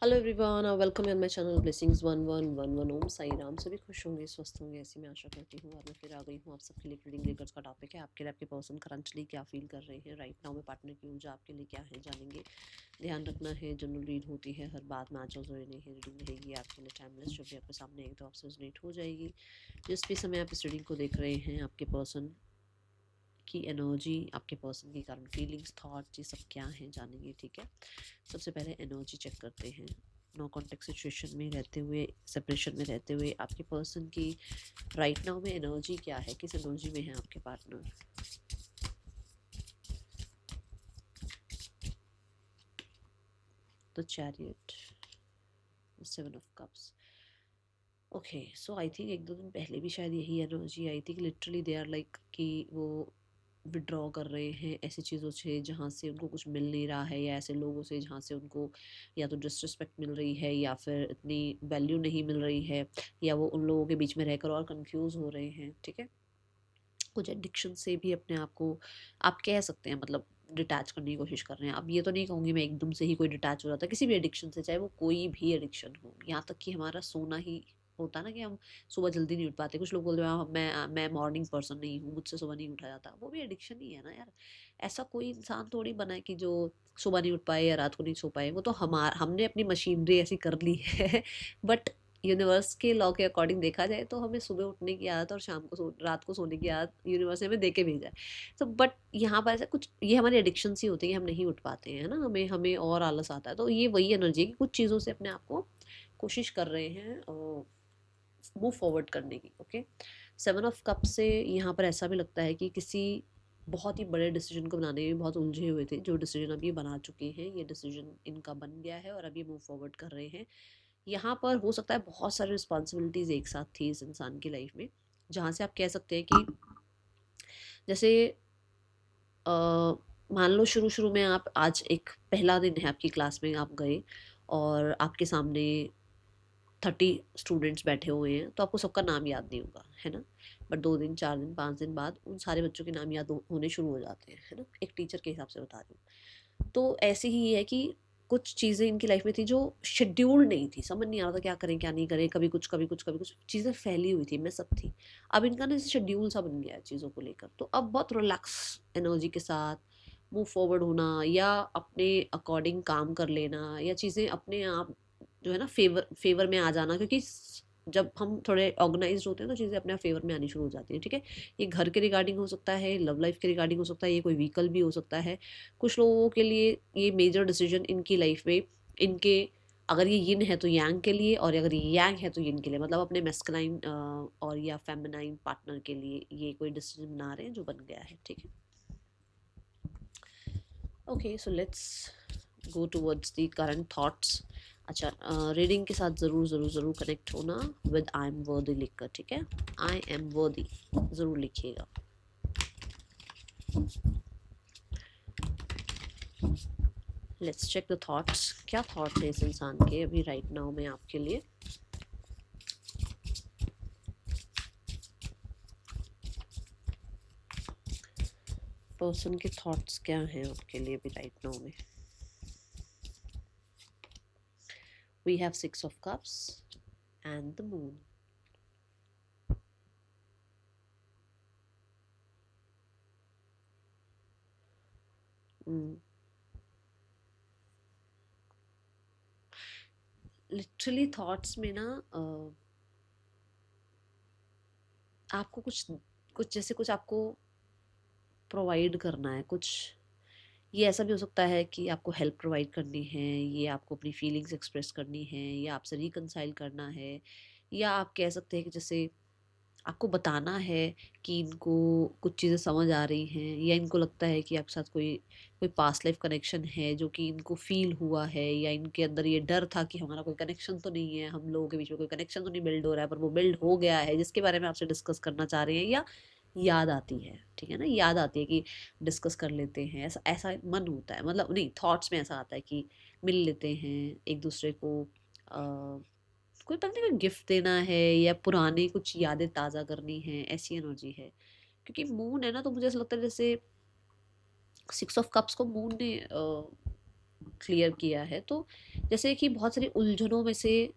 Hello everyone और welcome on my channel blessings 1111 ओम साई राम। सभी खुश होंगे, स्वस्थ होंगे, ऐसी मैं आशा करती हूँ। और मैं फिर आ गई हूँ आप सबके लिए रीडिंग लेकर। का टॉपिक है आपके लिए आपके पर्सन करंटली क्या फील कर रहे हैं राइट नाउ में, पार्टनर की ऊर्जा आपके लिए क्या है जानेंगे। ध्यान रखना है, जनरल रीड होती है, हर बात मैच और नहीं है। रीडिंग रहेगी आपके लिए टाइमलेस, जब भी आपके सामने आएगी तो आपसे रिलेट हो जाएगी। जिस भी समय आप इस रीडिंग को देख रहे हैं, आपके पर्सन की एनर्जी, आपके पर्सन की करंट फीलिंग्स, थॉट्स, ये सब क्या हैं जानेंगे। ठीक है, सबसे पहले एनर्जी चेक करते हैं। नो कॉन्टेक्ट सिचुएशन में रहते हुए, सेपरेशन में रहते हुए, आपके पर्सन की राइट नाउ में एनर्जी क्या है, किस एनर्जी में है आपके partner. The chariot, seven of cups. Okay, so I think एक दो दिन पहले भी शायद यही एनर्जी आई थी कि लिटरली दे आर लाइक कि वो विड्रॉ कर रहे हैं ऐसी चीज़ों से जहाँ से उनको कुछ मिल नहीं रहा है, या ऐसे लोगों से जहाँ से उनको या तो डिसरिस्पेक्ट मिल रही है, या फिर इतनी वैल्यू नहीं मिल रही है, या वो उन लोगों के बीच में रहकर और कंफ्यूज हो रहे हैं। ठीक है, कुछ एडिक्शन से भी अपने आप को आप कह सकते हैं, मतलब डिटैच करने की कोशिश कर रहे हैं। अब ये तो नहीं कहूँगी मैं एकदम से ही कोई डिटैच हो जाता है किसी भी एडिक्शन से, चाहे वो कोई भी एडिक्शन हो। यहाँ तक कि हमारा सोना ही होता है ना, कि हम सुबह जल्दी नहीं उठ पाते। कुछ लोग बोलते हैं मैं मॉर्निंग पर्सन नहीं हूँ, मुझसे सुबह नहीं उठा जाता। वो भी एडिक्शन ही है ना यार। ऐसा कोई इंसान थोड़ी बना है कि जो सुबह नहीं उठ पाए या रात को नहीं सो पाए। वो तो हमने अपनी मशीनरी ऐसी कर ली है बट यूनिवर्स के लॉ के अकॉर्डिंग देखा जाए तो हमें सुबह उठने की आदत और रात को सोने की आदत यूनिवर्स ने हमें दे के भेजा है। तो बट यहाँ पर ऐसा कुछ, ये हमारी एडिक्शन सी होती है कि हम नहीं उठ पाते हैं ना, हमें हमें और आलस आता है। तो ये वही एनर्जी है कि कुछ चीज़ों से अपने आप को कोशिश कर रहे हैं मूव फॉरवर्ड करने की। ओके, सेवन ऑफ कप से यहाँ पर ऐसा भी लगता है कि किसी बहुत ही बड़े डिसीजन को बनाने में बहुत उलझे हुए थे, जो डिसीजन अभी बना चुके हैं। ये डिसीजन इनका बन गया है और अभी मूव फॉरवर्ड कर रहे हैं। यहाँ पर हो सकता है बहुत सारी रिस्पॉन्सिबिलिटीज़ एक साथ थी इस इंसान की लाइफ में, जहाँ से आप कह सकते हैं कि जैसे अ, मान लो शुरू शुरू में आप, आज एक पहला दिन है आपकी क्लास में, आप गए और आपके सामने 30 स्टूडेंट्स बैठे हुए हैं, तो आपको सबका नाम याद नहीं होगा, है ना। बट 2 दिन, 4 दिन, 5 दिन बाद उन सारे बच्चों के नाम याद होने शुरू हो जाते हैं, है ना। एक टीचर के हिसाब से बता रही हूँ। तो ऐसे ही है कि कुछ चीज़ें इनकी लाइफ में थी जो शेड्यूल नहीं थी, समझ नहीं आ रहा था क्या करें क्या नहीं करें, कभी कुछ कभी कुछ कभी कुछ, चीज़ें फैली हुई थी, मैं सब थी। अब इनका ना शेड्यूल सा बन गया है चीज़ों को लेकर, तो अब बहुत रिलैक्स एनर्जी के साथ मूव फॉरवर्ड होना, या अपने अकॉर्डिंग काम कर लेना, या चीज़ें अपने आप जो है ना फेवर फेवर में आ जाना। क्योंकि जब हम थोड़े ऑर्गेनाइज्ड होते हैं तो चीज़ें अपने आप फेवर में आनी शुरू हो जाती हैं। ठीक है, ये घर के रिगार्डिंग हो सकता है, लव लाइफ के रिगार्डिंग हो सकता है, ये कोई व्हीकल भी हो सकता है। कुछ लोगों के लिए ये मेजर डिसीजन इनकी लाइफ में, इनके, अगर ये यिन है तो यांग के लिए, और अगर ये यांग है तो यिन के लिए, मतलब अपने मेस्कुलाइन और या फेमिनाइन पार्टनर के लिए ये कोई डिसीजन बना रहे हैं जो बन गया है। ठीक है, okay, so let's go towards the current thoughts. अच्छा, रीडिंग के साथ ज़रूर ज़रूर ज़रूर कनेक्ट होना विद आई एम वर्दी लिखकर। ठीक है, आई एम वर्दी ज़रूर लिखिएगा। Let's check the thoughts. क्या थॉट्स है इस इंसान के अभी राइट नाउ में आपके लिए। पर्सन के थॉट्स क्या हैं आपके लिए अभी राइट नाउ में। We have 6 of Cups and the moon. Literally thoughts में ना आपको कुछ कुछ जैसे कुछ आपको प्रोवाइड करना है कुछ। ये ऐसा भी हो सकता है कि आपको हेल्प प्रोवाइड करनी है, ये आपको अपनी फीलिंग्स एक्सप्रेस करनी है, या आपसे रिकंसाइल करना है, या आप कह सकते हैं कि जैसे आपको बताना है कि इनको कुछ चीज़ें समझ आ रही हैं, या इनको लगता है कि आपके साथ कोई कोई पास्ट लाइफ कनेक्शन है जो कि इनको फील हुआ है, या इनके अंदर ये डर था कि हमारा कोई कनेक्शन तो नहीं है, हम लोगों के बीच में कोई कनेक्शन तो नहीं बिल्ड हो रहा है, पर वो बिल्ड हो गया है, जिसके बारे में आपसे डिस्कस करना चाह रहे हैं, या याद आती है। ठीक है ना, याद आती है कि डिस्कस कर लेते हैं, ऐसा ऐसा मन होता है, मतलब नहीं, थॉट्स में ऐसा आता है कि मिल लेते हैं एक दूसरे को, कोई पता नहीं कोई गिफ्ट देना है, या पुरानी कुछ यादें ताज़ा करनी है, ऐसी एनर्जी है। क्योंकि मून है ना, तो मुझे ऐसा लगता है जैसे 6 of Cups को मून ने क्लियर किया है। तो जैसे कि बहुत सारी उलझनों में से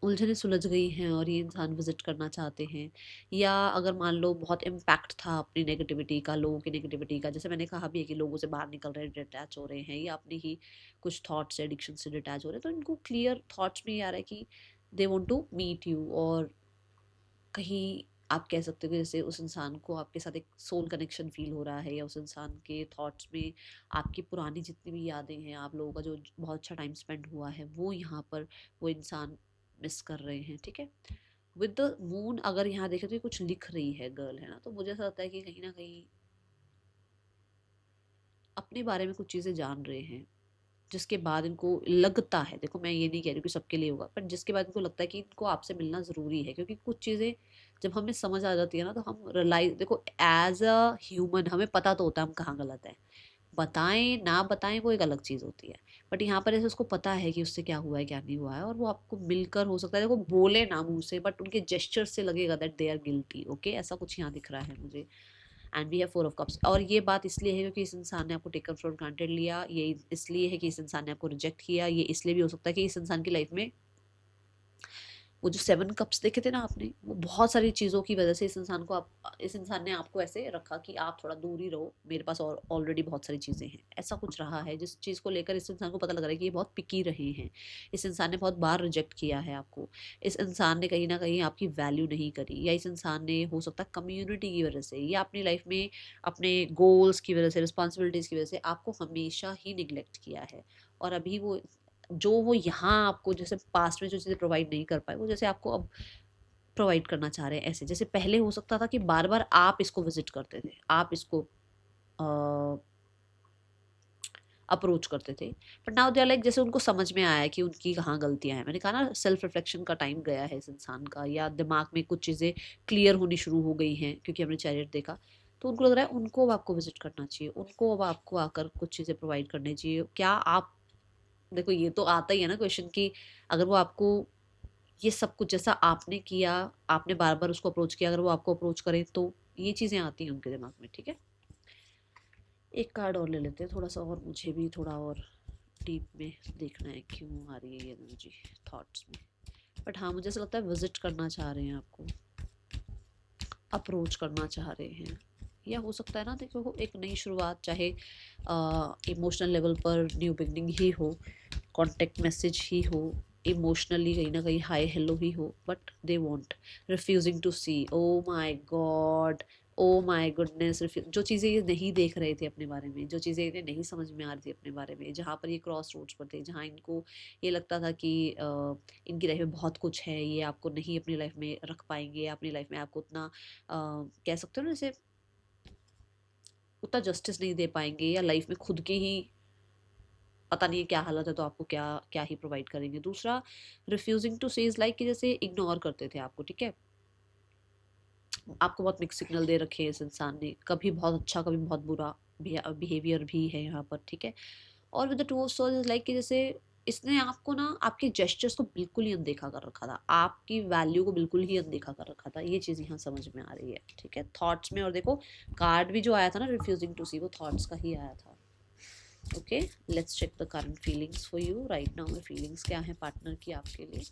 उलझनें सुलझ गई हैं और ये इंसान विजिट करना चाहते हैं, या अगर मान लो बहुत इम्पैक्ट था अपनी नेगेटिविटी का, लोगों की नेगेटिविटी का, जैसे मैंने कहा भी है कि लोगों से बाहर निकल रहे हैं, डिटैच हो रहे हैं, या अपनी ही कुछ थॉट्स से, एडिक्शन से डिटैच हो रहे हैं, तो इनको क्लियर थॉट्स में ये आ रहा है कि they want to meet you. और कहीं आप कह सकते हो कि जैसे उस इंसान को आपके साथ एक सोल कनेक्शन फील हो रहा है, या उस इंसान के थॉट्स में आपकी पुरानी जितनी भी यादें हैं, आप लोगों का जो बहुत अच्छा टाइम स्पेंड हुआ है, वो यहाँ पर वो इंसान मिस कर रहे हैं। ठीक है, विद द मून अगर यहाँ देखें तो ये कुछ लिख रही है गर्ल, है ना, तो मुझे ऐसा लगता है कि कहीं ना कहीं अपने बारे में कुछ चीज़ें जान रहे हैं, जिसके बाद इनको लगता है, देखो मैं ये नहीं कह रही कि सबके लिए होगा, पर जिसके बाद इनको लगता है कि इनको आपसे मिलना ज़रूरी है, क्योंकि कुछ चीज़ें जब हमें समझ आ जाती है ना, तो हम रियलाइज, देखो एज अ ह्यूमन हमें पता तो होता है हम कहाँ गलत है, बताएं ना बताएं वो एक अलग चीज़ होती है। बट यहाँ पर ऐसे उसको पता है कि उससे क्या हुआ है क्या नहीं हुआ है, और वो आपको मिलकर, हो सकता है देखो बोले ना मुंह से, बट उनके जेस्चर से लगेगा that they are guilty. Okay, ऐसा कुछ यहाँ दिख रहा है मुझे। And we have four of cups, और ये बात इसलिए है क्योंकि इस इंसान ने आपको टेकन फॉर ग्रांटेड लिया, ये इसलिए है कि इस इंसान ने आपको रिजेक्ट किया, ये इसलिए भी हो सकता है कि इस इंसान की लाइफ में वो जो 7 कप्स देखे थे ना आपने, वो बहुत सारी चीज़ों की वजह से इस इंसान को आप, इस इंसान ने आपको ऐसे रखा कि आप थोड़ा दूर ही रहो, मेरे पास और ऑलरेडी बहुत सारी चीज़ें हैं। ऐसा कुछ रहा है जिस चीज़ को लेकर इस इंसान को पता लग रहा है कि ये बहुत पिकी रहे हैं, इस इंसान ने बहुत बार रिजेक्ट किया है आपको, इस इंसान ने कहीं ना कहीं आपकी वैल्यू नहीं करी, या इस इंसान ने हो सकता है कम्युनिटी की वजह से, या अपनी लाइफ में अपने गोल्स की वजह से, रिस्पॉन्सिबिलिटीज़ की वजह से आपको हमेशा ही निगलेक्ट किया है। और अभी वो जो वो यहाँ आपको जैसे पास्ट में जो चीज़ें प्रोवाइड नहीं कर पाए, वो जैसे आपको अब प्रोवाइड करना चाह रहे हैं। ऐसे जैसे पहले हो सकता था कि बार बार आप इसको विजिट करते थे, आप इसको अप्रोच करते थे, but now they are like, जैसे उनको समझ में आया है कि उनकी कहाँ गलतियां हैं। मैंने कहा ना, सेल्फ रिफ्लेक्शन का टाइम गया है इस इंसान का, या दिमाग में कुछ चीज़ें क्लियर होनी शुरू हो गई हैं क्योंकि हमने चैरिट देखा। तो उनको लग रहा है उनको अब आपको विजिट करना चाहिए, उनको अब आपको आकर कुछ चीज़ें प्रोवाइड करनी चाहिए। क्या आप, देखो ये तो आता ही है ना क्वेश्चन कि अगर वो आपको ये सब कुछ जैसा आपने किया, आपने बार बार उसको अप्रोच किया, अगर वो आपको अप्रोच करे, तो ये चीज़ें आती हैं उनके दिमाग में। ठीक है, एक कार्ड और ले लेते हैं थोड़ा सा, और मुझे भी थोड़ा और डीप में देखना है क्यों आ रही है ये एनर्जी थॉट्स में। बट हाँ, मुझे ऐसा लगता है विजिट करना चाह रहे हैं आपको, अप्रोच करना चाह रहे हैं, या हो सकता है ना, देखो एक नई शुरुआत, चाहे इमोशनल लेवल पर न्यू बिगनिंग ही हो, कॉन्टेक्ट मैसेज ही हो, इमोशनली कहीं ना कहीं हाई हेलो ही हो, but they want, refusing to see, oh my God, oh my goodness, जो चीज़ें ये नहीं देख रहे थे अपने बारे में, जो चीज़ें इन्हें नहीं समझ में आ रही थी अपने बारे में, जहाँ पर ये क्रॉस रोड्स पर थे, जहाँ इनको ये लगता था कि इनकी लाइफ में बहुत कुछ है, ये आपको नहीं अपनी लाइफ में रख पाएंगे, अपनी लाइफ में आपको उतना कह सकते हो ना, जैसे उतना जस्टिस नहीं दे पाएंगे, या लाइफ में खुद के ही पता नहीं है क्या हालत है, तो आपको क्या क्या ही प्रोवाइड करेंगे। दूसरा, रिफ्यूजिंग टू से इज लाइक कि जैसे इग्नोर करते थे आपको। ठीक है, आपको बहुत मिक्स सिग्नल दे रखे हैं इस इंसान ने, कभी बहुत अच्छा कभी बहुत बुरा बिहेवियर भी है यहाँ पर। ठीक है, और with the two of souls is like कि जैसे इसने आपको ना, आपके जेस्चर्स को बिल्कुल ही अनदेखा कर रखा था, आपकी वैल्यू को बिल्कुल ही अनदेखा कर रखा था, ये चीज़ यहाँ समझ में आ रही है। ठीक है, थॉट्स में, और देखो कार्ड भी जो आया था ना, रिफ्यूजिंग टू सी, वो थॉट्स का ही आया था। Okay, let's check the current feelings for you right now. में फीलिंग्स क्या है पार्टनर की आपके लिए?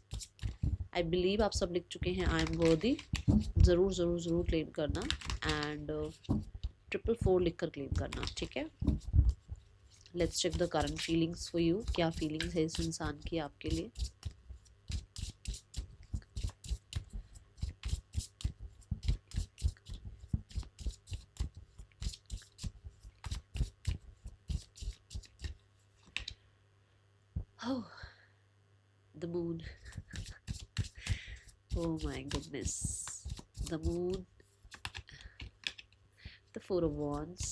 आई बिलीव आप सब लिख चुके हैं आई एम वर्दी, ज़रूर ज़रूर ज़रूर क्लेम करना, एंड 444 लिख कर क्लेम करना। ठीक है, let's check the current feelings for you, क्या फीलिंग्स है इस इंसान की आपके लिए? Oh, the moon. Oh my goodness. The moon, the four of wands,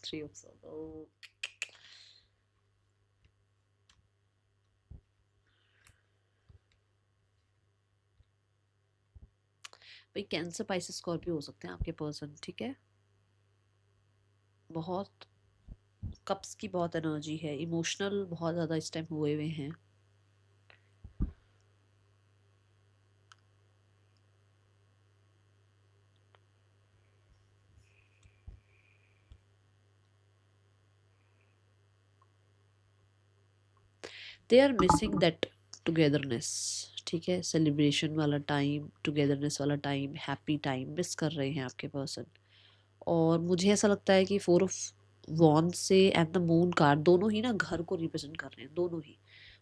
three of swords. Oh, भाई कैंसर, पाइसेस, स्कॉर्पियो हो सकते हैं आपके पर्सन। ठीक है, बहुत कप्स की बहुत एनर्जी है, इमोशनल बहुत ज़्यादा इस टाइम हुए हुए हैं। They are missing that togetherness, ठीक है, सेलिब्रेशन वाला टाइम, टुगेदरनेस वाला टाइम, हैप्पी टाइम मिस कर रहे हैं आपके पर्सन। और मुझे ऐसा लगता है कि 4 ऑफ वॉन्ड से एंड द मून कार्ड दोनों ही ना घर को रिप्रेजेंट कर रहे हैं, दोनों ही।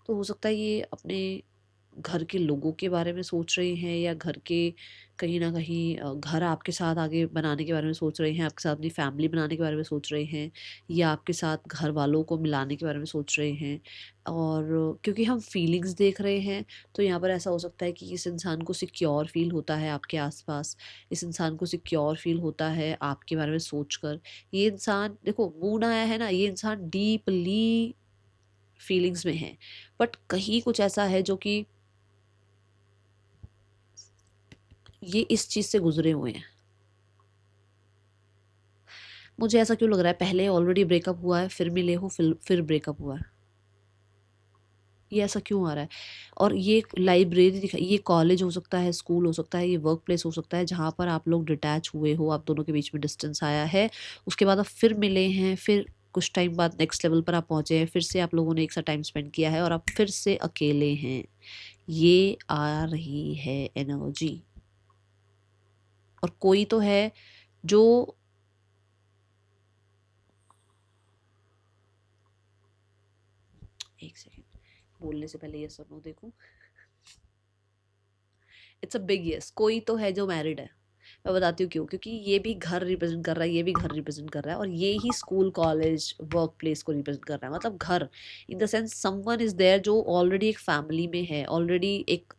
तो हो सकता है ये अपने घर के लोगों के बारे में सोच रहे हैं, या घर के कहीं ना कहीं घर आपके साथ आगे बनाने के बारे में सोच रहे हैं, आपके साथ अपनी फैमिली बनाने के बारे में सोच रहे हैं, या आपके साथ घर वालों को मिलाने के बारे में सोच रहे हैं। और क्योंकि हम फीलिंग्स देख रहे हैं, तो यहाँ पर ऐसा हो सकता है कि इस इंसान को सिक्योर फील होता है आपके आसपास, इस इंसान को सिक्योर फील होता है आपके बारे में सोचकर। ये इंसान, देखो मून आया है ना, ये इंसान डीपली फीलिंग्स में है, बट कहीं कुछ ऐसा है जो कि ये इस चीज से गुजरे हुए हैं। मुझे ऐसा क्यों लग रहा है, पहले ऑलरेडी ब्रेकअप हुआ है, फिर मिले हो, फिर ब्रेकअप हुआ है, ये ऐसा क्यों आ रहा है? और ये लाइब्रेरी दिखा, ये कॉलेज हो सकता है, स्कूल हो सकता है, ये वर्क प्लेस हो सकता है, जहाँ पर आप लोग डिटैच हुए हो, आप दोनों के बीच में डिस्टेंस आया है, उसके बाद आप फिर मिले हैं, फिर कुछ टाइम बाद नेक्स्ट लेवल पर आप पहुंचे हैं, फिर से आप लोगों ने एक साथ टाइम स्पेंड किया है, और आप फिर से अकेले हैं। ये आ रही है एनर्जी। और कोई तो है जो, एक सेकेंड, बोलने से पहले यस और नो देखूं। It's a big yes. कोई तो है जो मैरिड है। मैं बताती हूँ क्यों, क्योंकि ये भी घर रिप्रेजेंट कर रहा है, ये भी घर रिप्रेजेंट कर रहा है, और ये ही स्कूल कॉलेज वर्क प्लेस को रिप्रेजेंट कर रहा है। मतलब घर in the sense someone is there जो ऑलरेडी एक फैमिली में है, ऑलरेडी एक,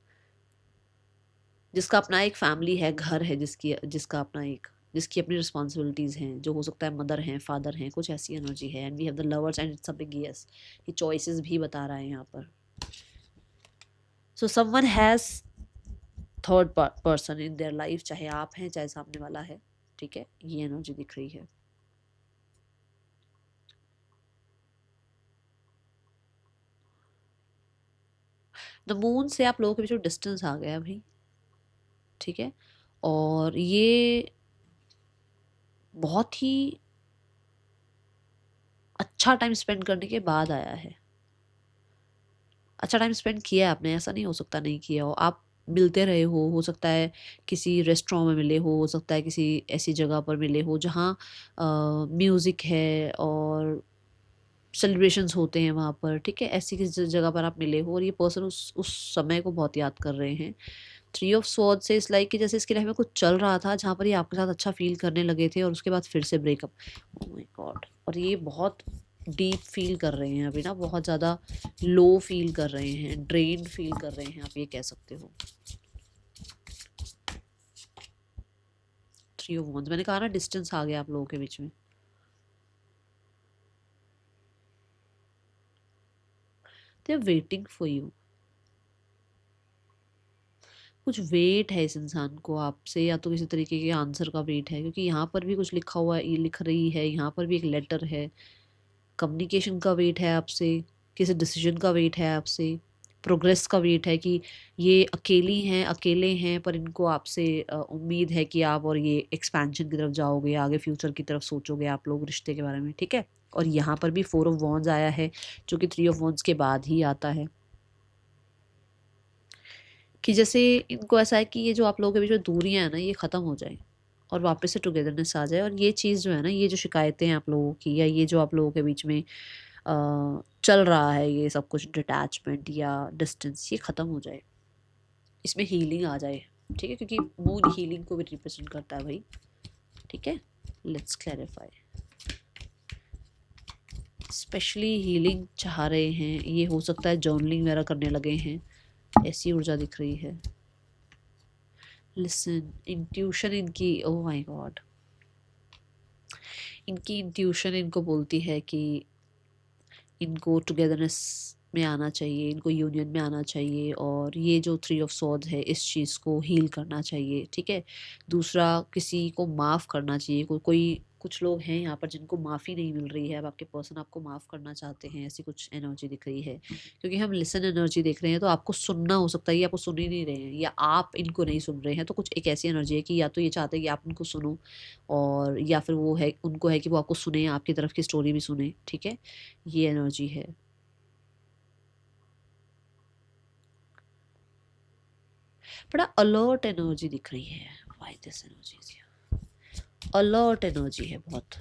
जिसका अपना एक फैमिली है, घर है, जिसकी जिसका अपना एक, जिसकी अपनी रिस्पॉन्सिबिलिटीज हैं, जो हो सकता है मदर हैं, फादर हैं, कुछ ऐसी एनर्जी है। And we have the lovers and it's a big yes. ये चॉइसेस भी बता रहा है यहाँ पर। So someone has third person in their life, चाहे आप हैं चाहे सामने वाला है, ठीक है, ये एनर्जी दिख रही है। द मून से आप लोगों के बीच में डिस्टेंस आ गया भाई, ठीक है। और ये बहुत ही अच्छा टाइम स्पेंड करने के बाद आया है। अच्छा टाइम स्पेंड किया है आपने, ऐसा नहीं हो सकता नहीं किया हो। आप मिलते रहे हो सकता है किसी रेस्टोरेंट में मिले हो सकता है किसी ऐसी जगह पर मिले हो जहाँ म्यूज़िक है और सेलिब्रेशंस होते हैं वहाँ पर, ठीक है, ऐसी किसी जगह पर आप मिले हो, और ये पर्सन उस समय को बहुत याद कर रहे हैं। 3 ऑफ स्वॉर्ड से इस लाइक कि जैसे इसकी लाइफ में कुछ चल रहा था जहाँ पर ये आपके साथ अच्छा फील करने लगे थे, और उसके बाद फिर से ब्रेकअप। Oh my God. और ये बहुत डीप फील कर रहे हैं अभी ना, बहुत ज़्यादा लो फील कर रहे हैं, ड्रेन्ड फील कर रहे हैं, आप ये कह सकते हो। 3 ऑफ वॉन्ड्स, मैंने कहा ना डिस्टेंस आ गया आप लोगों के बीच में। They are waiting for you. कुछ वेट है इस इंसान को आपसे, या तो किसी तरीके के आंसर का वेट है, क्योंकि यहाँ पर भी कुछ लिखा हुआ है, ये लिख रही है, यहाँ पर भी एक लेटर है। कम्युनिकेशन का वेट है आपसे, किसी डिसीजन का वेट है आपसे, प्रोग्रेस का वेट है कि ये अकेली हैं, अकेले हैं, पर इनको आपसे उम्मीद है कि आप और ये एक्सपेंशन की तरफ जाओगे, आगे फ्यूचर की तरफ सोचोगे आप लोग रिश्ते के बारे में, ठीक है। और यहाँ पर भी 4 ऑफ वॉन्ड्स आया है, जो कि 3 ऑफ वॉन्ड्स के बाद ही आता है। कि जैसे इनको ऐसा है कि ये जो आप लोगों के बीच में दूरियां हैं ना, ये ख़त्म हो जाए और वापस से टुगेदरनेस आ जाए। और ये चीज़ जो है ना, ये जो शिकायतें हैं आप लोगों की, या ये जो आप लोगों के बीच में चल रहा है, ये सब कुछ डिटैचमेंट या डिस्टेंस, ये ख़त्म हो जाए, इसमें हीलिंग आ जाए, ठीक है, क्योंकि मून हीलिंग को भी रिप्रेजेंट करता है भाई, ठीक है। Let's clarify. स्पेशली हीलिंग चाह रहे हैं, ये हो सकता है जर्नलिंग वगैरह करने लगे हैं, ऐसी ऊर्जा दिख रही है। लिसन, इंट्यूशन इनकी, ओह माय गॉड, इनकी इंट्यूशन इनको बोलती है कि इनको टुगेदरनेस में आना चाहिए, इनको यूनियन में आना चाहिए, और ये जो 3 ऑफ स्वॉर्ड्स है इस चीज़ को हील करना चाहिए, ठीक है। दूसरा, किसी को माफ़ करना चाहिए। कोई कुछ लोग हैं यहाँ पर जिनको माफ़ी नहीं मिल रही है, अब आपके पर्सन आपको माफ़ करना चाहते हैं, ऐसी कुछ एनर्जी दिख रही है। क्योंकि हम लिसन एनर्जी देख रहे हैं, तो आपको सुनना हो सकता है, ये आपको सुन ही नहीं रहे हैं, या आप इनको नहीं सुन रहे हैं। तो कुछ एक ऐसी एनर्जी है कि या तो ये चाहते हैं कि आप उनको सुनो, और या फिर वो है, उनको है कि वो आपको सुने, आपकी तरफ की स्टोरी भी सुने, ठीक है, ये एनर्जी है। बड़ा अलर्ट एनर्जी दिख रही है। Why this energy is here? Alert energy है बहुत।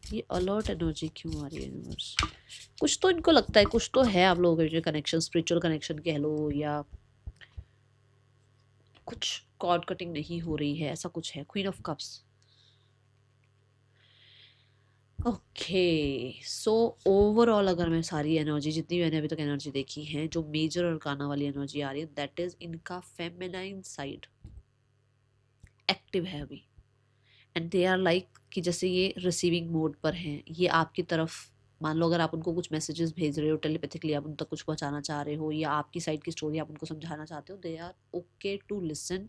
ये अलर्ट एनर्जी क्यों आ रही है यूनिवर्स? कुछ तो इनको लगता है, कुछ तो है आप लोगों के जो कनेक्शन, स्पिरिचुअल कनेक्शन कह लो, या कुछ कॉर्ड कटिंग नहीं हो रही है, ऐसा कुछ है। Queen of cups. Okay, so overall अगर मैं सारी एनर्जी, जितनी मैंने अभी तक एनर्जी देखी है, जो मेजर और काना वाली एनर्जी आ रही है, दैट इज इनका फेमिनाइन साइड एक्टिव है अभी। एंड दे आर लाइक कि जैसे ये रिसीविंग मोड पर हैं, ये आपकी तरफ, मान लो अगर आप उनको कुछ मैसेजेस भेज रहे हो टेलीपैथिकली, आप उन तक कुछ पहुंचाना चाह रहे हो, या आपकी साइड की स्टोरी आप उनको समझाना चाहते हो, they are okay to listen,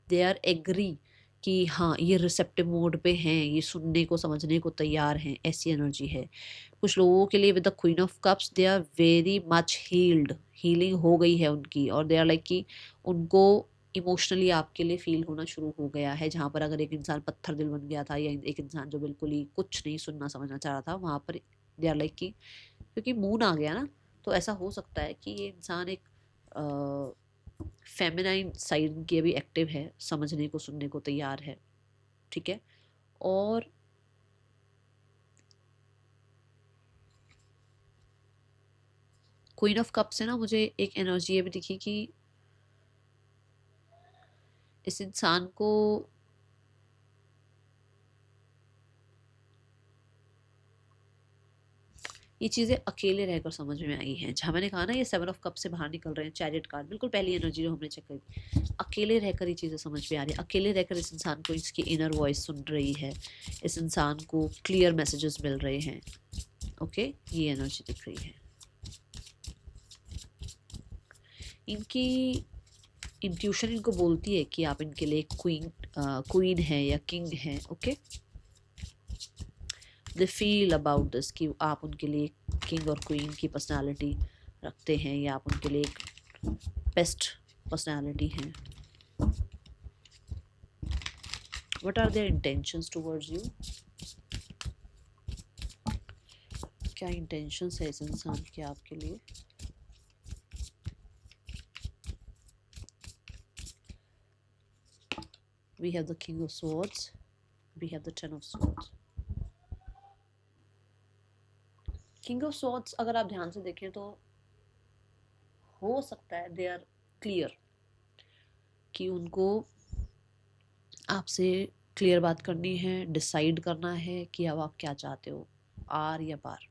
they are agree कि हाँ ये रिसेप्टिव मोड पे हैं, ये सुनने को समझने को तैयार हैं, ऐसी एनर्जी है। कुछ लोगों के लिए with the queen of cups they are very much healed, healing हो गई है उनकी, और दे आर लाइक कि उनको इमोशनली आपके लिए फील होना शुरू हो गया है। जहाँ पर अगर एक इंसान पत्थर दिल बन गया था, या एक इंसान जो बिल्कुल ही कुछ नहीं सुनना समझना चाह रहा था, वहाँ पर दे आर लाइक कि क्योंकि मून आ गया ना, तो ऐसा हो सकता है कि ये इंसान एक फेमिनाइन साइड की अभी एक्टिव है, समझने को सुनने को तैयार है, ठीक है। और क्वीन ऑफ कप से ना मुझे एक एनर्जी ये भी दिखी कि इस इंसान को ये चीज़ें अकेले रहकर समझ में आई हैं। जहाँ मैंने कहा ना ये 7 ऑफ कप से बाहर निकल रहे हैं, चैरियट कार्ड बिल्कुल पहली एनर्जी जो हमने चेक करी, अकेले रहकर ये चीज़ें समझ में आ रही है। अकेले रहकर इस इंसान को इसकी इनर वॉइस सुन रही है, इस इंसान को क्लियर मैसेजेस मिल रहे हैं। ओके, ये एनर्जी दिख रही है। इनकी इंट्यूशन इनको बोलती है कि आप इनके लिए क्वीन है या किंग है। Okay, they feel about this कि आप उनके लिए किंग और क्वीन की पर्सनालिटी रखते हैं, या आप उनके लिए एक बेस्ट पर्सनालिटी हैं। What are their intentions towards you? क्या इंटेंशंस है इस इंसान के आपके लिए? We have the King of Swords, we have the Ten of Swords. King of Swords अगर आप ध्यान से देखें तो हो सकता है दे आर क्लियर कि उनको आपसे क्लियर बात करनी है, डिसाइड करना है कि अब आप क्या चाहते हो, आर या पार।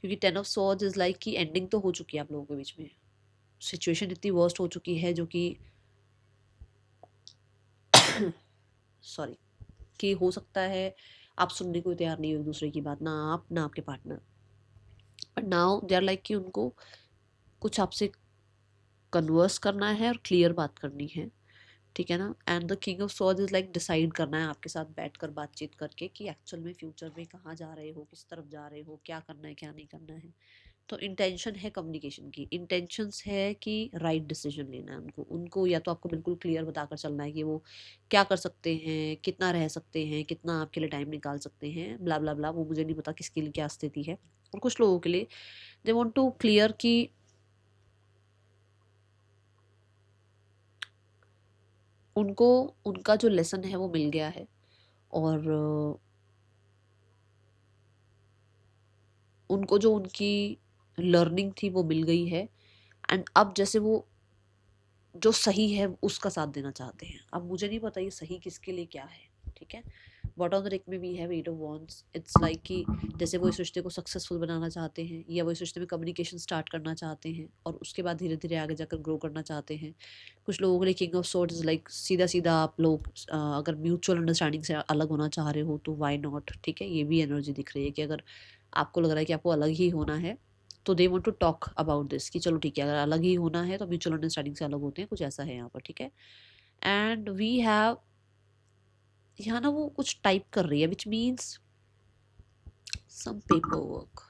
क्योंकि 10 ऑफ Swords इज लाइक कि एंडिंग तो हो चुकी है आप लोगों के बीच में, सिचुएशन इतनी वर्स्ट हो चुकी है जो कि सॉरी, कि हो सकता है आप सुनने को तैयार नहीं हो एक दूसरे की बात, ना आप ना आपके partner, but now they are like कि उनको कुछ आपसे कन्वर्स करना है और क्लियर बात करनी है, ठीक है ना। And the king of swords is like decide करना है आपके साथ बैठकर बातचीत करके कि एक्चुअल में फ्यूचर में कहाँ जा रहे हो, किस तरफ जा रहे हो, क्या करना है क्या नहीं करना है। तो इंटेंशन है कम्युनिकेशन की, इंटेंशंस है कि राइट डिसीजन लेना है उनको या तो आपको बिल्कुल क्लियर बताकर चलना है कि वो क्या कर सकते हैं, कितना रह सकते हैं, कितना आपके लिए टाइम निकाल सकते हैं, ब्ला ब्ला ब्ला। वो मुझे नहीं पता किसके लिए क्या स्थिति है। और कुछ लोगों के लिए दे वांट टू क्लियर कि उनको उनका जो लेसन है वो मिल गया है, और उनको जो उनकी लर्निंग थी वो मिल गई है। एंड अब जैसे वो जो सही है उसका साथ देना चाहते हैं। अब मुझे नहीं पता ये सही किसके लिए क्या है, ठीक है। बॉटम ऑफ द डेक में भी है 8 ऑफ वॉन्ड्स। इट्स लाइक कि जैसे वो इस रिश्ते को सक्सेसफुल बनाना चाहते हैं, या वो इस रिश्ते में कम्युनिकेशन स्टार्ट करना चाहते हैं और उसके बाद धीरे धीरे आगे जाकर ग्रो करना चाहते हैं। कुछ लोगों के लिए king of swords is like सीधा सीधा आप लोग अगर म्यूचुअल अंडरस्टैंडिंग से अलग होना चाह रहे हो तो वाई नॉट, ठीक है। ये भी एनर्जी दिख रही है कि अगर आपको लग रहा है कि आपको अलग ही होना है तो they want to talk about this कि चलो ठीक है, अगर अलग ही होना है तो म्यूचुअल अंडरस्टैंडिंग से अलग होते हैं, कुछ ऐसा है यहाँ पर, ठीक है। एंड वी हैव यहाँ ना वो कुछ टाइप कर रही है which means some paper work.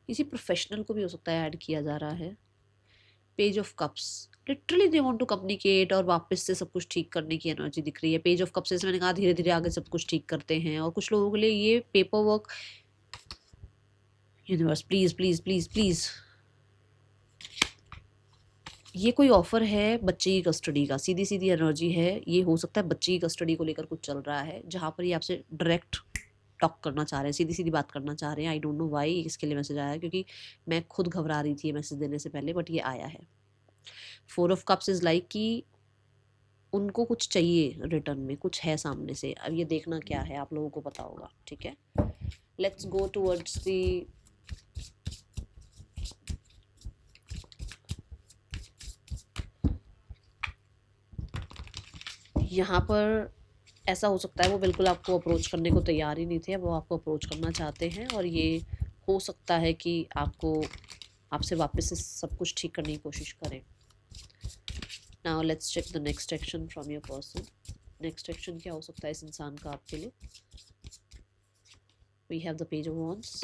किसी प्रोफेशनल को भी हो सकता है ऐड किया जा रहा है। Page of cups, literally they want to communicate और वापस से सब कुछ ठीक करने की एनर्जी दिख रही है। पेज ऑफ कप्स से मैंने कहा धीरे धीरे आगे सब कुछ ठीक करते हैं। और कुछ लोगों के लिए ये paper work universe please please please please, ये कोई ऑफर है बच्चे की कस्टडी का, सीधी सीधी एनर्जी है, ये हो सकता है बच्चे की कस्टडी को लेकर कुछ चल रहा है जहाँ पर ये आपसे डायरेक्ट टॉक करना चाह रहे हैं, सीधी सीधी बात करना चाह रहे हैं। आई डोंट नो वाई इसके लिए मैसेज आया, क्योंकि मैं खुद घबरा रही थी मैसेज देने से पहले, बट ये आया है। 4 ऑफ कप्स इज लाइक कि उनको कुछ चाहिए रिटर्न में, कुछ है सामने से। अब ये देखना क्या है आप लोगों को पता होगा, ठीक है। लेट्स गो टूवर्ड्स दी यहाँ पर ऐसा हो सकता है वो बिल्कुल आपको अप्रोच करने को तैयार ही नहीं थे, वो आपको अप्रोच करना चाहते हैं, और ये हो सकता है कि आपसे वापस से सब कुछ ठीक करने की कोशिश करें। Now let's check the next action from your person. Next action क्या हो सकता है इस इंसान का आपके लिए? We have the page of wands,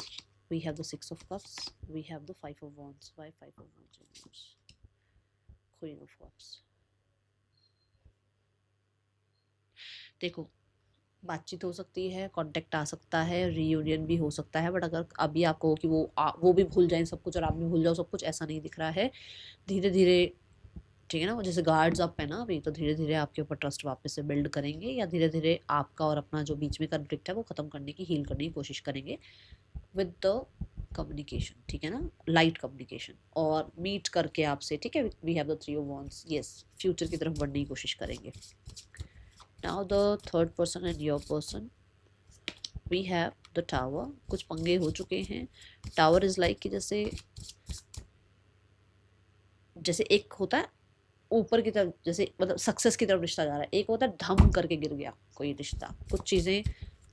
we have the 6 of cups, we have the 5 of wands. Why 5 of wands? Queen of cups. देखो, बातचीत हो सकती है, कांटेक्ट आ सकता है, रीयूनियन भी हो सकता है, बट अगर अभी आपको हो कि वो भी भूल जाएं सब कुछ और आप भी भूल जाओ सब कुछ, ऐसा नहीं दिख रहा है। धीरे धीरे, ठीक है ना, वो जैसे गार्ड्स अप है ना अभी, तो धीरे धीरे आपके ऊपर ट्रस्ट वापस से बिल्ड करेंगे, या धीरे धीरे आपका और अपना जो बीच में कॉन्फ्लिक्ट है वो खत्म करने की, हील करने की कोशिश करेंगे विद द कम्युनिकेशन, ठीक है ना, लाइट कम्युनिकेशन, और मीट करके आपसे, ठीक है। We have the 3 of wands, yes, future की तरफ बढ़ने की कोशिश करेंगे। Now the third person and your person, we have the tower। कुछ पंगे हो चुके हैं। टावर इज लाइक कि जैसे एक होता है ऊपर की तरफ, जैसे मतलब सक्सेस की तरफ रिश्ता जा रहा है, एक होता है धम करके गिर गया कोई रिश्ता, कुछ चीज़ें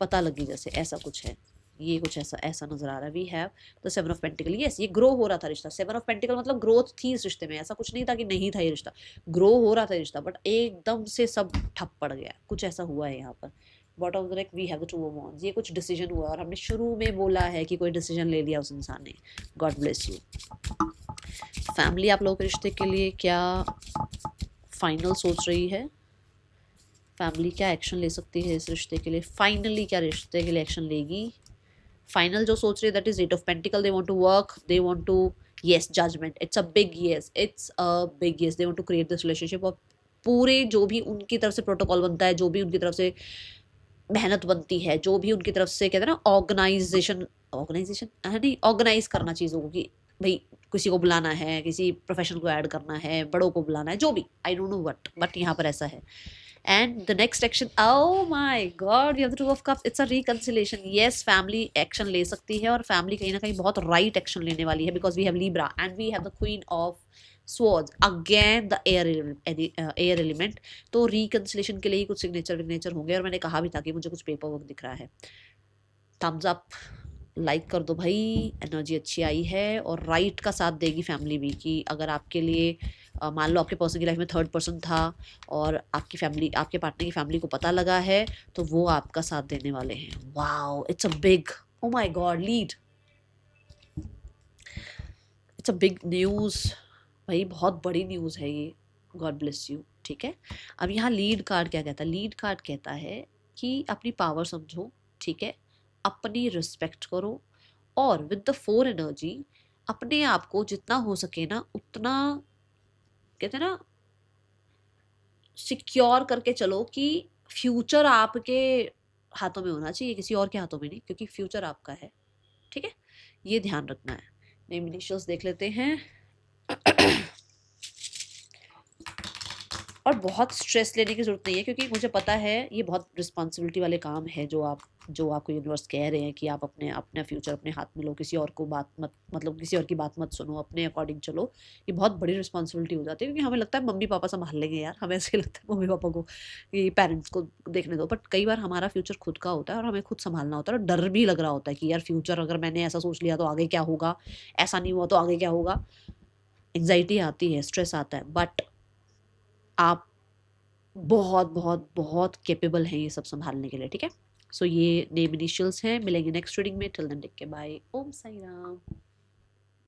पता लगी, जैसे ऐसा कुछ है। ये कुछ ऐसा नजर आ रहा है। We have the 7 of pentacle, yes, ये ग्रो हो रहा था रिश्ता। 7 ऑफ पेंटिकल मतलब ग्रोथ थी इस रिश्ते में, ऐसा कुछ नहीं था कि नहीं था ये रिश्ता, ग्रो हो रहा था रिश्ता, बट एकदम से सब ठप पड़ गया, कुछ ऐसा हुआ है यहाँ पर। Bottom of the deck we have the 2 of wands, ये कुछ डिसीजन हुआ, और हमने शुरू में बोला है कि कोई डिसीजन ले लिया उस इंसान ने। God bless you. फैमिली आप लोगों के रिश्ते के लिए क्या फाइनल सोच रही है? फैमिली क्या एक्शन ले सकती है इस रिश्ते के लिए? फाइनली क्या रिश्ते के लिए एक्शन लेगी? फाइनल जो सोच रही है that is 8 of pentacle. They want to work, they want to, yes, judgement, it's a big yes, it's a big yes. They want to create this relationship, और पूरे जो भी उनकी तरफ से प्रोटोकॉल बनता है, जो भी उनकी तरफ से मेहनत बनती है, जो भी उनकी तरफ से कहते हैं ना ऑर्गेनाइजेशन है नहीं, ऑर्गेनाइज करना चीज़ों को, कि भाई किसी को बुलाना है, किसी प्रोफेशन को ऐड करना है, बड़ों को बुलाना है, जो भी, I don't know what, but यहाँ पर ऐसा है। And the next action, oh my god, you have the 2 of cups, it's a reconciliation। yes, family action ले सकती है, और family कहीं ना कहीं बहुत right action लेने वाली है, because we have Libra and we have the Queen of Swords, again the air element। तो reconciliation के लिए ही कुछ सिग्नेचर होंगे, और मैंने कहा भी था कि मुझे कुछ पेपर वर्क दिख रहा है। थम्स अप, लाइक कर दो भाई, एनर्जी अच्छी आई है, और राइट का साथ देगी फैमिली भी, कि अगर आपके लिए मान लो आपके पर्सन की लाइफ में थर्ड पर्सन था, और आपकी फैमिली, आपके पार्टनर की फैमिली को पता लगा है, तो वो आपका साथ देने वाले हैं। Wow, it's a big, oh my God, lead, it's a big news भाई, बहुत बड़ी न्यूज़ है ये। गॉड ब्लेस यू, ठीक है। अब यहाँ लीड कार्ड क्या कहता है? लीड कार्ड कहता है कि अपनी पावर समझो, ठीक है, अपनी रिस्पेक्ट करो, और विद द 4 एनर्जी अपने आप को जितना हो सके ना उतना, कहते हैं ना, सिक्योर करके चलो, कि फ्यूचर आपके हाथों में होना चाहिए, किसी और के हाथों में नहीं, क्योंकि फ्यूचर आपका है, ठीक है, ये ध्यान रखना है। नेम इनिशियल्स देख लेते हैं। और बहुत स्ट्रेस लेने की ज़रूरत नहीं है, क्योंकि मुझे पता है ये बहुत रिस्पॉन्सिबिलिटी वाले काम है जो आपको यूनिवर्स कह रहे हैं कि आप अपना फ्यूचर अपने हाथ में लो, किसी और को बात मत, मतलब किसी और की बात मत सुनो, अपने अकॉर्डिंग चलो। ये बहुत बड़ी रिस्पॉन्सिबिलिटी हो जाती है, क्योंकि हमें लगता है मम्मी पापा संभाल लेंगे यार, हमें ऐसे लगता है मम्मी पापा को कि पेरेंट्स को देखने दो, बट कई बार हमारा फ्यूचर खुद का होता है, और हमें खुद संभालना होता है, और डर भी लग रहा होता है कि यार फ्यूचर अगर मैंने ऐसा सोच लिया तो आगे क्या होगा, ऐसा नहीं हुआ तो आगे क्या होगा। एंग्जाइटी आती है, स्ट्रेस आता है, बट आप बहुत बहुत बहुत कैपेबल हैं ये सब संभालने के लिए, ठीक है। सो ये नेम इनिशियल्स हैं। मिलेंगे नेक्स्ट रीडिंग में, till then take care, bye, Om Sai Ram.